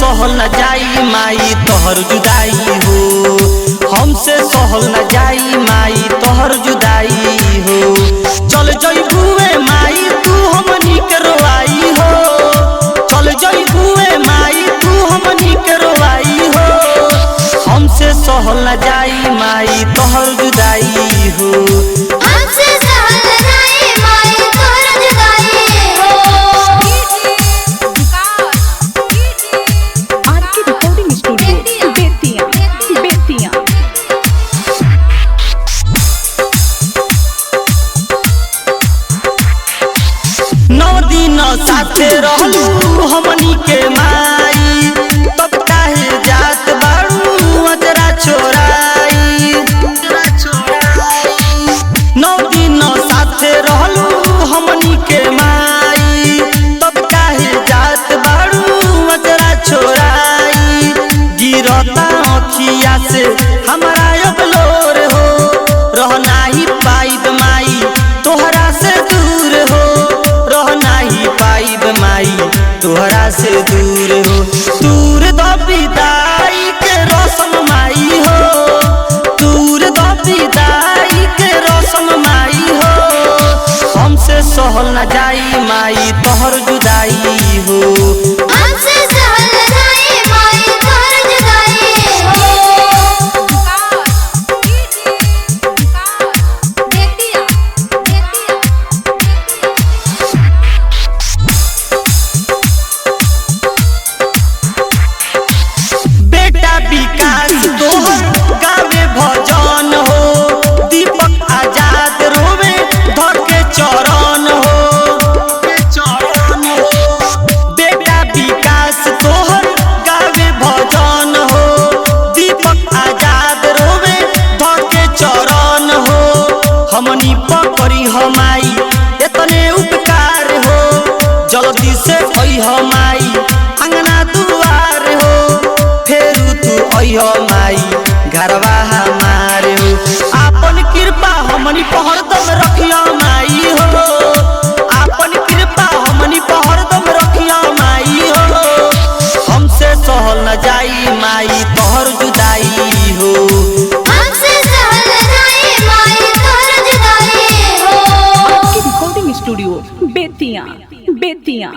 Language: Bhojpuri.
सहल न जाई माई तोहर जुदाई हो, हमसे सहल न जाई माई तोहर जुदाई हो। चल जइबुए माई तू हमनी के रोवाई हो, चल जइबुए माई तू हमनी के रोवाई हो। हमसे सहल न जाई माई तोहर जुदाई हो, हमसे सहल न जाई माई तोहर जुदाई हो। RK recording studio Bettiah Bettiah. 9 दिन साथे रहलू हमनी के माई, तब काहे जात बाड़ू अजरा छोराई। 9 दिन साथे रहलू हमनी के माई, तब काहे जात बाड़ू अजरा छोराई। गिरता अखिया से हमारा अब लोर हो, रह नाही पाइब माई तोहरा से दूर हो, रह नाही पाइब माई तोहरा से दूर हो। दूर द विदाई के रसम माई हो, दूर द विदाई के रसम माई हो। हमसे सहल न जाई माई तोहर जुदाई हो, हमसे सहल न जाई माई तोहर जुदाई हो। बेटा विकास तोहर गावे भजन हो, दीपक आजाद रोवे धर के चरण हो। बेटा विकास तोहर गावे भजन हो, दीपक आजाद रोवे धर के चरण हो। हमनी पकड़ी हमाई इतने उपकार हो, जल्दी से अइह माई अंगना दुआर हो। फेरू तू अइह माई घरवा हमार हो, आपन कृपा हमनी पर हरदम रखिया माई हो, आपन कृपा हमनी पर हरदम रखिया माई हो। हमसे सहल न जाई माई तोहर जुदाई हो, हमसे सहल न जाई माई तोहर जुदाई हो। RK recording studio Bettiah Bettiah.